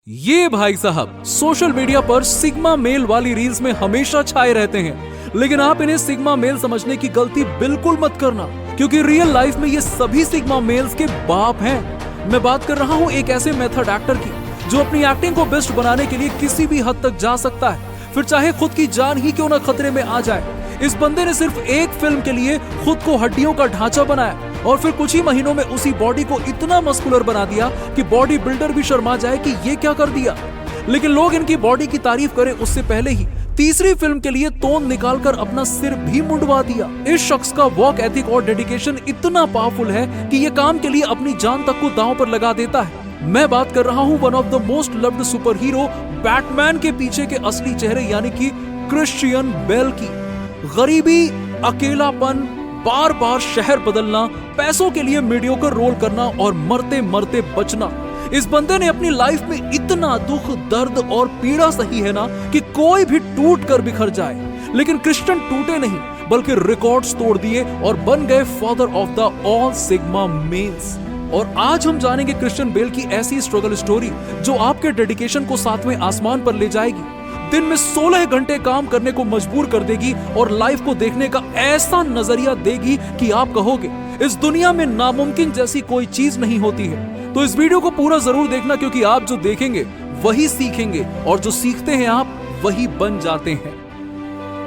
ये भाई साहब सोशल मीडिया पर सिग्मा मेल वाली रील्स में हमेशा छाए रहते हैं, लेकिन आप इन्हें सिग्मा मेल समझने की गलती बिल्कुल मत करना, क्योंकि रियल लाइफ में ये सभी सिग्मा मेल्स के बाप हैं। मैं बात कर रहा हूँ एक ऐसे मेथड एक्टर की जो अपनी एक्टिंग को बेस्ट बनाने के लिए किसी भी हद तक जा सकता है, फिर चाहे खुद की जान ही क्यों ना खतरे में आ जाए। इस बंदे ने सिर्फ एक फिल्म के लिए खुद को हड्डियों का ढांचा बनाया और फिर कुछ ही महीनों में उसी बॉडी को इतना मस्कुलर बना दिया कि बॉडी बिल्डर भी शर्मा जाए कि ये क्या कर दिया। लेकिन लोग इनकी बॉडी की तारीफ करें उससे पहले ही तीसरी फिल्म के लिए तोंद निकालकर अपना सिर भी मुंडवा दिया। इस शख्स का वर्क एथिक और डेडिकेशन इतना पावरफुल है कि ये काम के लिए अपनी जान तक को दांव पर लगा देता है। मैं बात कर रहा हूँ one of the most loved super hero Batman के पीछे के असली चेहरे यानी कि क्रिश्चियन बेल की। गरीबी, अकेलापन, बार बार शहर बदलना, पैसों के लिए मीडियोकर रोल करना और मरते मरते बचना, इस बंदे ने अपनी लाइफ में इतना दुख, दर्द और पीड़ा सही है ना कि कोई भी टूट कर बिखर जाए। लेकिन क्रिश्चियन टूटे नहीं बल्कि रिकॉर्ड्स तोड़ दिए और बन गए father of the all sigma males. और आज हम जानेंगे क्रिश्चियन बेल की ऐसी स्ट्रगल स्टोरी जो आपके डेडिकेशन को सातवें आसमान पर ले जाएगी, दिन में 16 घंटे काम करने को मजबूर कर देगी और लाइफ को देखने का ऐसा नजरिया देगी कि आप कहोगे इस दुनिया में नामुमकिन जैसी कोई चीज नहीं होती है। तो इस वीडियो को पूरा जरूर देखना, क्योंकि आप जो देखेंगे वही सीखेंगे और जो सीखते हैं आप वही बन जाते हैं।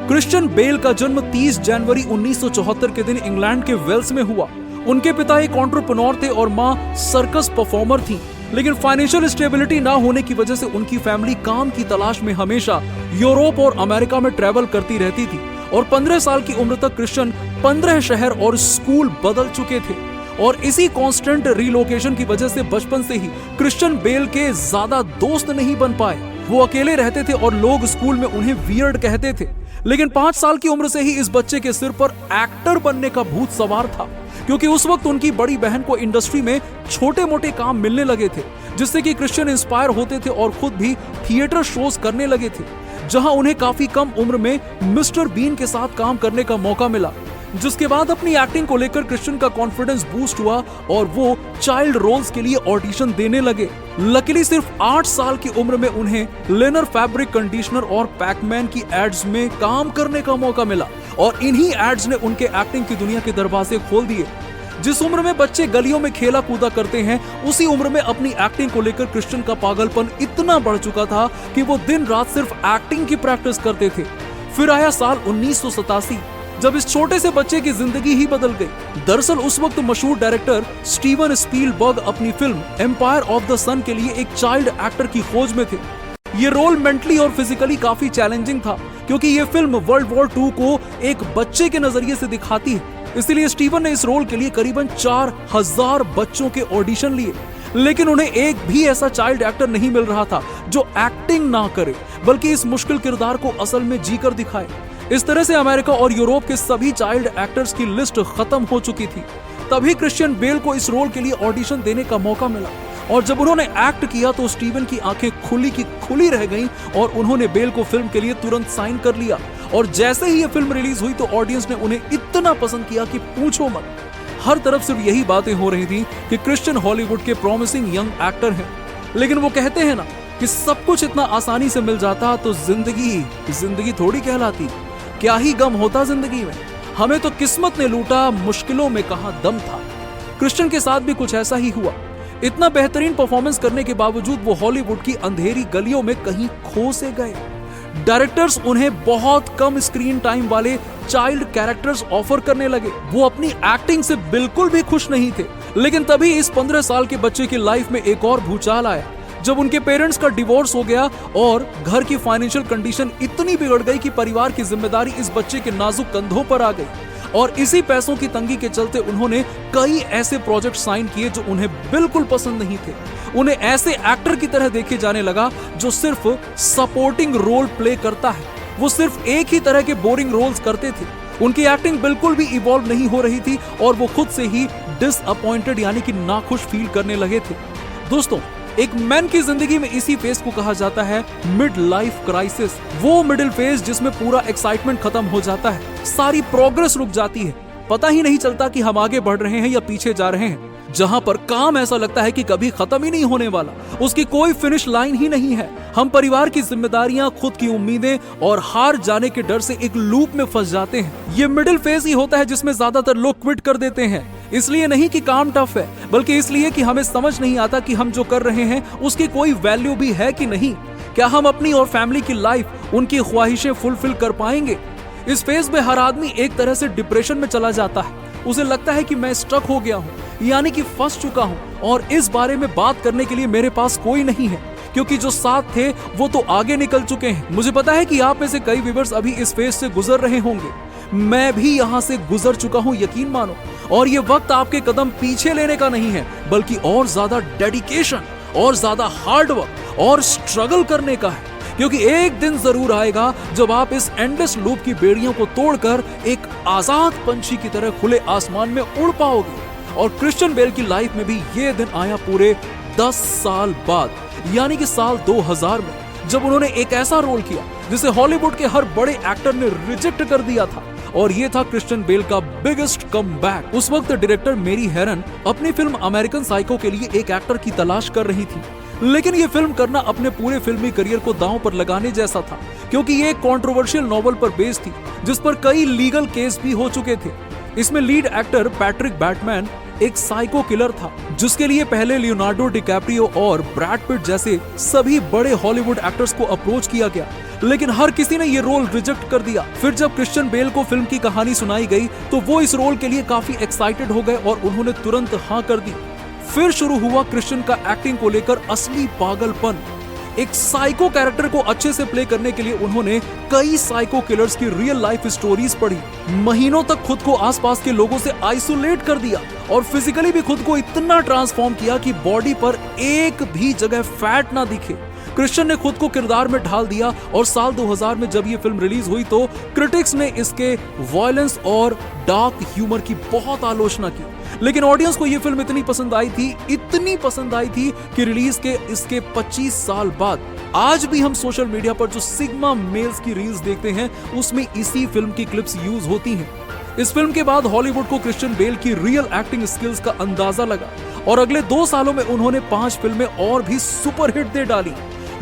क्रिश्चियन बेल का जन्म 30 जनवरी 1974 के दिन इंग्लैंड के वेल्स में हुआ। उनके पिता एक एंटरप्रेन्योर थे और मां सर्कस परफॉर्मर थी, लेकिन फाइनेंशियल स्टेबिलिटी ना होने की वजह से उनकी फैमिली काम की तलाश में हमेशा यूरोप और अमेरिका में ट्रैवल करती रहती थी। और 15 साल की उम्र तक क्रिश्चियन 15 शहर और स्कूल बदल चुके थे। और इसी कांस्टेंट रिलोकेशन की वजह से बचपन से ही क्रिश्चियन बेल के ज्यादा दोस्त नहीं बन पाए। वो अकेले रहते थे और लोग स्कूल में उन्हें वियर्ड कहते थे। लेकिन 5 साल की उम्र से ही इस बच्चे के सिर पर एक्टर बनने का भूत सवार था, क्योंकि उस वक्त उनकी बड़ी बहन को इंडस्ट्री में छोटे मोटे काम मिलने लगे थे, जिससे कि क्रिश्चियन इंस्पायर होते थे और खुद भी थिएटर शोज करने लगे थे, जहां उन्हें काफी कम उम्र में मिस्टर बीन के साथ काम करने का मौका मिला। जिसके बाद अपनी एक्टिंग को लेकर क्रिश्चियन का कॉन्फिडेंस बूस्ट हुआ और वो चाइल्ड रोल्स के लिए ऑडिशन देने लगे। लकीली सिर्फ 8 साल की उम्र में उन्हें लेनर फैब्रिक कंडीशनर और पैकमैन की एड्स में काम करने का मौका मिला और इन्हीं एड्स ने उनके एक्टिंग की दुनिया के दरवाजे खोल दिए। जिस उम्र में बच्चे गलियों में खेला कूदा करते हैं, उसी उम्र में अपनी एक्टिंग को लेकर क्रिश्चियन का पागलपन इतना बढ़ चुका था कि वो दिन रात सिर्फ एक्टिंग की प्रैक्टिस करते थे। फिर आया साल 1987, जब इस छोटे से बच्चे की जिंदगी ही बदल गई। दरअसल उस वक्त मशहूर डायरेक्टर स्टीवन स्पीलबर्ग अपनी फिल्म एम्पायर ऑफ द सन के लिए एक चाइल्ड एक्टर की खोज में थे। ये रोल मेंटली और फिजिकली काफी चैलेंजिंग था, क्योंकि ये फिल्म वर्ल्ड वॉर 2 को एक बच्चे के नजरिए से दिखाती है। इसलिए स्टीवन ने इस रोल के लिए करीबन 4000 बच्चों के ऑडिशन लिए, लेकिन उन्हें एक भी ऐसा चाइल्ड एक्टर नहीं मिल रहा था जो एक्टिंग ना करे बल्कि इस मुश्किल किरदार को असल में जीकर दिखाए। इस तरह से अमेरिका और यूरोप के सभी चाइल्ड एक्टर्स की लिस्ट खत्म हो चुकी थी। तभी क्रिश्चियन बेल को इस रोल के लिए ऑडिशन देने का मौका मिला और जब उन्होंने एक्ट किया तो स्टीवन की आंखें खुली की खुली रह गईं और उन्होंने बेल को फिल्म के लिए तुरंत साइन कर लिया। और जैसे ही ये फिल्म रिलीज हुई तो ऑडियंस ने उन्हें इतना पसंद किया कि पूछो मत। हर तरफ सिर्फ यही बातें हो रही थी कि क्रिश्चियन हॉलीवुड के प्रॉमिसिंग यंग एक्टर हैं। लेकिन वो कहते हैं ना कि सब कुछ इतना आसानी से मिल जाता तो जिंदगी थोड़ी कहलाती। क्या ही गम होता जिंदगी में, हमें तो किस्मत ने लूटा, मुश्किलों में कहां दम था। क्रिश्चियन के साथ भी कुछ ऐसा ही हुआ। इतना बेहतरीन परफॉर्मेंस करने के बावजूद वो हॉलीवुड की अंधेरी गलियों में कहीं खो से गए। डायरेक्टर्स उन्हें बहुत कम स्क्रीन टाइम वाले चाइल्ड कैरेक्टर्स ऑफर करने लगे। वो अपनी एक्टिंग से बिल्कुल भी खुश नहीं थे। लेकिन तभी इस 15 साल के बच्चे की लाइफ में एक और भूचाल आया, जब उनके पेरेंट्स का डिवोर्स हो गया और घर की फाइनेंशियल कंडीशन इतनी बिगड़ गई कि परिवार की जिम्मेदारी इस बच्चे के नाजुक कंधों पर आ गई। और इसी पैसों की तंगी के चलते उन्होंने कई ऐसे प्रोजेक्ट साइन किए जो उन्हें बिल्कुल पसंद नहीं थे। उन्हें ऐसे एक्टर की तरह देखे जाने लगा जो सिर्फ सपोर्टिंग रोल प्ले करता है। वो सिर्फ एक ही तरह के बोरिंग रोल्स करते थे। उनकी एक्टिंग बिल्कुल भी इवॉल्व नहीं हो रही थी और वो खुद से ही डिसअपॉइंटेड यानी कि नाखुश फील करने लगे थे। दोस्तों, एक मैन की जिंदगी में इसी फेज को कहा जाता है मिड लाइफ क्राइसिस। वो मिडिल फेज जिसमें पूरा एक्साइटमेंट खत्म हो जाता है, सारी प्रोग्रेस रुक जाती है, पता ही नहीं चलता कि हम आगे बढ़ रहे हैं या पीछे जा रहे हैं। जहां पर काम ऐसा लगता है कि कभी खत्म ही नहीं होने वाला, उसकी कोई फिनिश लाइन ही नहीं है। हम परिवार की जिम्मेदारियां, खुद की उम्मीदें और हार जाने के डर से एक लूप में फंस जाते हैं। ये मिडिल फेज ही होता है जिसमें ज्यादातर लोग क्विट कर देते हैं। इसलिए नहीं कि काम टफ है, बल्कि इसलिए कि हमें समझ नहीं आता कि हम जो कर रहे हैं उसकी कोई वैल्यू भी है कि नहीं। क्या हम अपनी और फैमिली की लाइफ, उनकी ख्वाहिशें फुलफिल कर पाएंगे? इस फेज में हर आदमी एक तरह से डिप्रेशन में चला जाता है। उसे लगता है कि मैं स्ट्रक हो गया हूँ, यानी कि फंस चुका हूँ, और इस बारे में बात करने के लिए मेरे पास कोई नहीं है, क्योंकि जो साथ थे वो तो आगे निकल चुके हैं। मुझे पता है कि आप में से कई व्यूअर्स अभी इस फेज से गुजर रहे होंगे। मैं भी यहाँ से गुजर चुका हूँ, यकीन मानो। और ये वक्त आपके कदम पीछे लेने का नहीं है, बल्कि और ज्यादा डेडिकेशन, और ज्यादा हार्ड वर्क और स्ट्रगल करने का है। क्योंकि एक दिन जरूर आएगा जब आप इस एंडलेस लूप की बेड़ियों को तोड़कर एक आजाद पंछी की तरह खुले आसमान में उड़ पाओगे। और क्रिश्चियन बेल की लाइफ में भी ये दिन आया पूरे 10 साल बाद, यानी कि साल 2000 में, जब उन्होंने एक ऐसा रोल किया जिसे हॉलीवुड के हर बड़े एक्टर ने रिजेक्ट कर दिया था। और ये था क्रिश्चियन बेल का बिगेस्ट कमबैक। उस वक्त डायरेक्टर मेरी हेरन अपनी फिल्म अमेरिकन साइको के लिए एक एक्टर की तलाश कर रही थी, लेकिन ये फिल्म करना अपने पूरे फिल्मी करियर को दांव पर लगाने जैसा था, क्योंकि ये एक कंट्रोवर्शियल नॉवेल पर बेस्ड थी जिस पर कई लीगल केस भी हो चुके थे। इसमें लीड एक्टर पैट्रिक बैटमैन एक साइको किलर था, जिसके लिए पहले लियोनार्डो डिकैप्रियो और ब्रैड पिट जैसे सभी बड़े हॉलीवुड एक्टर्स को अप्रोच किया गया, लेकिन हर किसी ने ये रोल रिजेक्ट कर दिया। फिर जब क्रिश्चियन बेल को फिल्म की कहानी सुनाई गई तो वो इस रोल के लिए काफी एक्साइटेड हो गए और उन्होंने तुरंत हाँ कर दी। फिर शुरू हुआ क्रिश्चियन का एक्टिंग को लेकर असली पागलपन। एक साइको कैरेक्टर को अच्छे से प्ले करने के लिए उन्होंने कई साइको किलर्स की रियल लाइफ स्टोरीज पढ़ी, महीनों तक खुद को आसपास के लोगों से आइसोलेट कर दिया और फिजिकली भी खुद को इतना ट्रांसफॉर्म किया कि बॉडी पर एक भी जगह फैट ना दिखे। क्रिश्चियन ने खुद को किरदार में ढाल दिया और साल 2000 में जब ये फिल्म रिलीज हुई तो क्रिटिक्स ने इसके वायलेंस और डार्क ह्यूमर की बहुत आलोचना की, लेकिन ऑडियंस को ये फिल्म इतनी पसंद आई थी कि रिलीज के इसके 25 साल बाद आज भी हम सोशल मीडिया पर जो सिग्मा मेल्स की रील्स देखते हैं उसमें इसी फिल्म की क्लिप्स यूज होती हैं। इस फिल्म के बाद हॉलीवुड को क्रिश्चियन बेल की रियल एक्टिंग स्किल्स का अंदाजा लगा और अगले 2 सालों में उन्होंने 5 फिल्में और भी सुपरहिट दे डाली।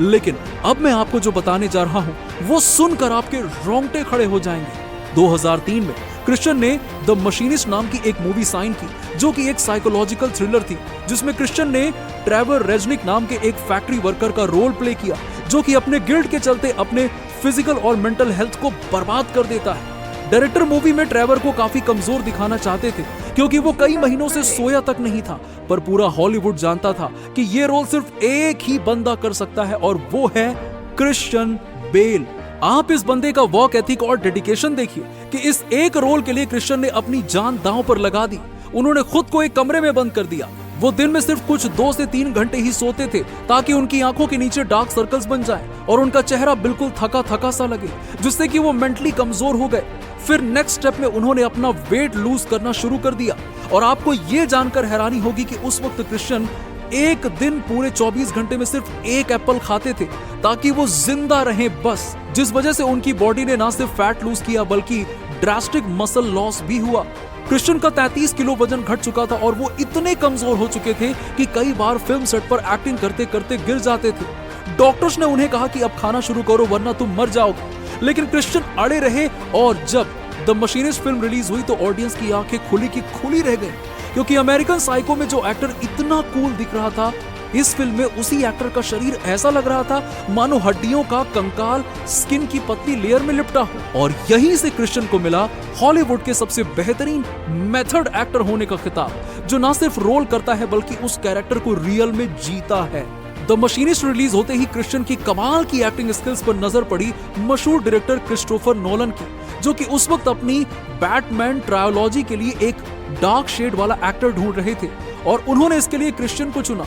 लेकिन अब मैं आपको जो बताने जा रहा हूं वो सुनकर आपके रोंगटे खड़े हो जाएंगे। 2003 में क्रिश्चियन ने द मशीनिस्ट नाम की एक मूवी साइन की, जो कि एक साइकोलॉजिकल थ्रिलर थी, जिसमें क्रिश्चियन ने ट्रेवर रेजनिक नाम के एक फैक्ट्री वर्कर का रोल प्ले किया, जो कि अपने गिल्ट के चलते अपने फिजिकल और मेंटल हेल्थ को बर्बाद कर देता है। डायरेक्टर मूवी में ट्रेवर को काफी कमजोर दिखाना चाहते थे, क्योंकि वो कई महीनों से सोया तक नहीं था, पर पूरा हॉलीवुड जानता था कि ये रोल सिर्फ एक ही बंदा कर सकता है और वो है क्रिश्चियन बेल। आप इस बंदे का वर्क एथिक और डेडिकेशन देखिए कि इस एक रोल के लिए क्रिश्चियन ने अपनी जान दांव पर लगा दी। उन्होंने खुद को एक कमरे में बंद कर दिया। वो दिन में सिर्फ कुछ 2 से 3 घंटे ही सोते थे ताकि उनकी आंखों के नीचे डार्क सर्कल्स बन जाएं और उनका चेहरा बिल्कुल थका थका सा लगे, जिससे कि वो मेंटली कमजोर हो गए। फिर नेक्स्ट स्टेप में उन्होंने अपना वेट लूज करना शुरू कर दिया और आपको ये जानकर हैरानी होगी कि उस वक्त क्रिश्चियन एक दिन पूरे 24 घंटे में सिर्फ 1 एप्पल खाते थे ताकि वो जिंदा रहें बस, जिस वजह से उनकी बॉडी ने ना सिर्फ फैट लूज किया बल्कि ड्रास्टिक मसल लॉस भी हुआ। क्रिश्चियन का 33 किलो वजन घट चुका था और वो इतने कमजोर हो चुके थे कि कई बार फिल्म सेट पर एक्टिंग करते करते गिर जाते थे। डॉक्टर्स ने उन्हें कहा कि अब खाना शुरू करो वरना तुम मर जाओगे, लेकिन क्रिश्चियन अड़े रहे और जब द मशीनिस्ट फिल्म रिलीज हुई तो ऑडियंस की आंखें खुली की खुली रह गई, क्योंकि अमेरिकन साइको में जो एक्टर इतना कूल दिख रहा था, इस फिल्म में उसी एक्टर का शरीर ऐसा लग रहा था मानो हड्डियों का कंकाल स्किन की पतली लेयर में लिपटा हो। और यहीं से क्रिश्चियन को मिला हॉलीवुड के सबसे बेहतरीन मेथड एक्टर होने का खिताब, जो ना सिर्फ रोल करता है बल्कि उस कैरेक्टर को रियल में जीता है। द मशीनिस्ट रिलीज होते ही क्रिश्चियन की कमाल की एक्टिंग स्किल्स पर नजर पड़ी मशहूर डायरेक्टर क्रिस्टोफर नोलन की, जो कि उस वक्त अपनी बैटमैन ट्रायोलॉजी के लिए एक डार्क शेड वाला एक्टर ढूंढ रहे थे और उन्होंने इसके लिए क्रिश्चियन को चुना।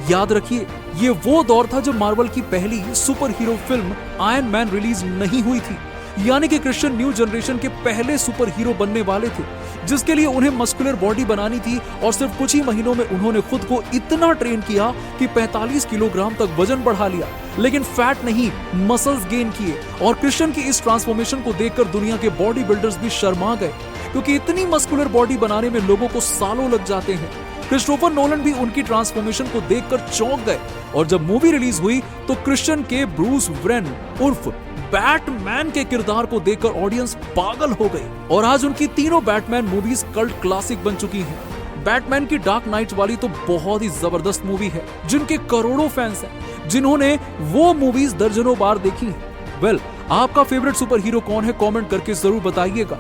याद रखिए, ये वो दौर था जब मार्वल की पहली super hero film iron man release नहीं हुई थी, यानी कि क्रिश्चियन न्यू जनरेशन के पहले सुपर हीरो बनने वाले थे, जिसके लिए उन्हें मस्कुलर बॉडी बनानी थी और सिर्फ कुछ ही महीनों में उन्होंने खुद को इतना ट्रेन किया कि 45 किलोग्राम तक वजन बढ़ा लिया, लेकिन फैट नहीं मसल्स गेन किए। और क्रिश्चियन की इस ट्रांसफॉर्मेशन को देखकर दुनिया के बॉडी बिल्डर्स भी शर्मा गए, क्योंकि इतनी मस्कुलर बॉडी बनाने में लोगों को सालों लग जाते हैं। क्रिस्टोफर नोलन भी उनकी ट्रांसफॉर्मेशन को देखकर चौंक गए और जब मूवी रिलीज हुई तो क्रिश्चियन के ब्रूस वेन उर्फ बैटमैन के किरदार को देखकर ऑडियंस पागल हो गई और आज उनकी तीनों बैटमैन मूवीज कल्ट क्लासिक बन चुकी हैं। बैटमैन की डार्क नाइट वाली तो बहुत ही जबरदस्त मूवी है जिनके करोड़ों फैंस हैं जिन्होंने वो मूवीज दर्जनों बार देखी हैं। वेल, आपका फेवरेट सुपर हीरो कौन है कमेंट करके जरूर बताइएगा।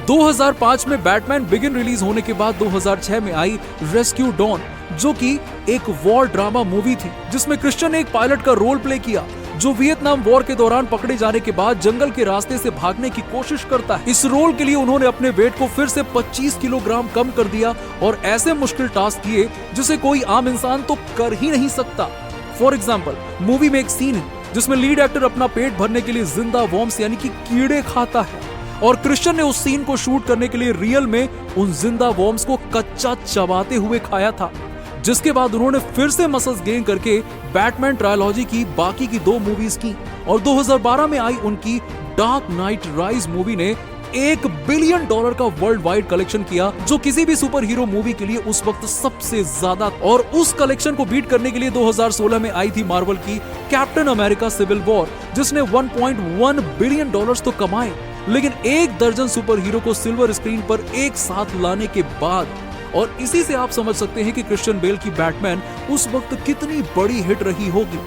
2005 में बैटमैन बिगिन रिलीज होने के बाद 2006 में आई रेस्क्यू डॉन, जो कि एक वॉर ड्रामा मूवी थी जिसमें क्रिश्चियन ने एक पायलट का रोल प्ले किया जो वियतनाम वॉर के दौरान पकड़े जाने के बाद जंगल के रास्ते से भागने की कोशिश करता है। इस रोल के लिए उन्होंने अपने वेट को फिर से 25 किलोग्राम कम कर दिया और ऐसे मुश्किल टास्क किए जिसे कोई आम इंसान तो कर ही नहीं सकता। फॉर एग्जाम्पल, मूवी में एक सीन है जिसमें लीड एक्टर अपना पेट भरने के लिए जिंदा वॉर्म्स यानी कि कीड़े खाता है और क्रिश्चियन ने उस सीन को शूट करने के लिए रियल में उन जिंदा वॉर्म्स को कच्चा चबाते हुए खाया था, जिसके बाद उन्होंने फिर से मसल्स गेन करके बैटमैन ट्रायलॉजी की बाकी की 2 मूवीज की और 2012 में आई उनकी डार्क नाइट राइज मूवी ने $1 बिलियन का वर्ल्ड वाइड कलेक्शन किया, जो किसी भी सुपर हीरो मूवी के लिए उस वक्त सबसे ज्यादा। और उस कलेक्शन को बीट करने के लिए 2016 में आई थी मार्वल की कैप्टन अमेरिका सिविल वॉर, जिसने $1.1 बिलियन तो कमाए। लेकिन 1 दर्जन सुपर हीरो को सिल्वर स्क्रीन पर एक साथ लाने के बाद, और इसी से आप समझ सकते हैं कि क्रिश्चियन बेल की बैटमैन उस वक्त कितनी बड़ी हिट रही होगी।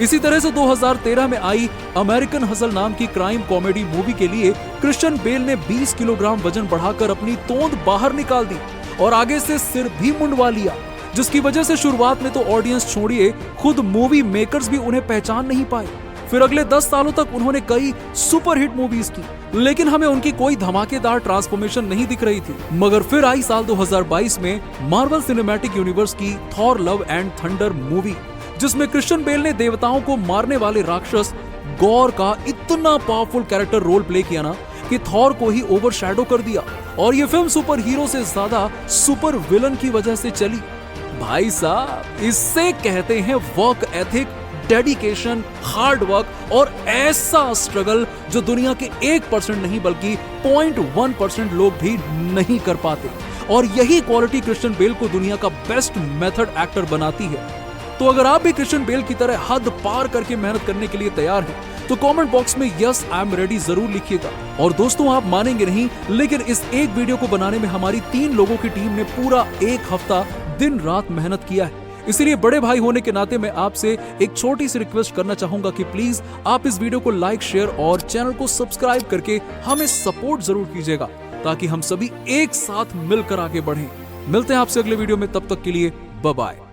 इसी तरह से 2013 में आई अमेरिकन हसल नाम की क्राइम कॉमेडी मूवी के लिए क्रिश्चियन बेल ने 20 किलोग्राम वजन बढ़ाकर अपनी तोंद बाहर निकाल दी और आगे से सिर भी मुंडवा लिया, जिसकी वजह से शुरुआत में तो ऑडियंस छोड़िए खुद मूवी मेकर्स भी उन्हें पहचान नहीं पाए। फिर अगले 10 सालों तक उन्होंने कई सुपर हिट मूवीज की, लेकिन हमें उनकी कोई धमाकेदार ट्रांसफॉर्मेशन नहीं दिख रही थी। मगर फिर आई साल 2022 में मार्वल सिनेमैटिक यूनिवर्स की Thor love and thunder movie, जिसमें क्रिश्चियन बेल ने देवताओं को मारने वाले राक्षस गॉर का इतना पावरफुल कैरेक्टर रोल प्ले किया ना कि थॉर को ही ओवरशैडो कर दिया और ये फिल्म सुपर हीरो से ज्यादा सुपर विलन की वजह से चली। भाई साहब, इससे कहते हैं work ethic, dedication, hard work और ऐसा स्ट्रगल जो दुनिया के 1% नहीं बल्कि 0.1% लोग भी नहीं कर पाते। और यही क्वालिटी क्रिश्चियन बेल को दुनिया का बेस्ट मेथड एक्टर बनाती है। तो अगर आप भी क्रिश्चियन बेल की तरह हद पार करके मेहनत करने के लिए तैयार हैं, तो कमेंट बॉक्स में यस आई एम रेडी जरूर लिखिएगा। और दोस्तों, आप मानेंगे नहीं, लेकिन इस एक वीडियो को बनाने में हमारी 3 लोगों की टीम ने पूरा 1 हफ्ता दिन रात मेहनत किया है। इसलिए बड़े भाई होने के नाते मैं आपसे एक छोटी सी रिक्वेस्ट करना चाहूंगा कि प्लीज आप इस वीडियो को लाइक, शेयर और चैनल को सब्सक्राइब करके हमें सपोर्ट जरूर कीजिएगा, ताकि हम सभी एक साथ मिलकर आगे बढ़ें। मिलते हैं आपसे अगले वीडियो में, तब तक के लिए बाय बाय।